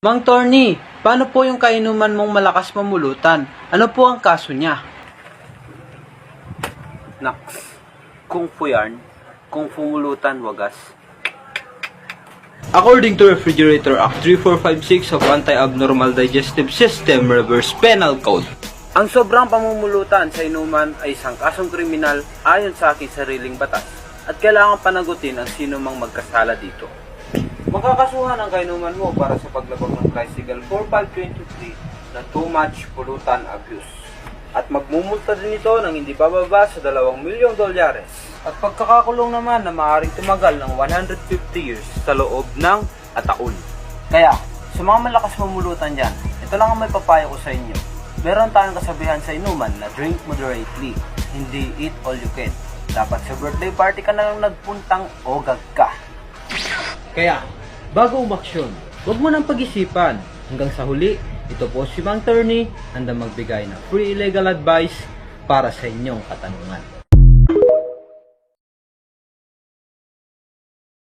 Mang Torny, paano po yung kainuman mong malakas mamulutan? Ano po ang kaso niya? Naks, kung fu yarn, kung fumulutan wagas. According to Refrigerator Act 3456 of Anti-Abnormal Digestive System Reverse Penal Code, Ang sobrang pamumulutan sa inuman ay isang kasong kriminal ayon sa aking sariling batas at kailangan panagutin ang sino mang magkasala dito. Makakasuhan ang kainuman mo para sa paglabag ng Tricycle 4523 na too much pollutant abuse. At magmumulta din ito ng hindi bababa sa $2 milyong. At pagkakakulong naman na maaaring tumagal ng 150 years sa loob ng taon. Kaya, sa mga malakas mamulutan dyan, ito lang ang may papayo ko sa inyo. Meron tayong kasabihan sa inuman na drink moderately, hindi eat all you can. Dapat sa birthday party ka na lang nagpuntang o gagka. kaya bago umaksyon, huwag mo nang pag-isipan. Hanggang sa huli, ito po si Mang Torny, handa magbigay ng free legal advice para sa inyong katanungan.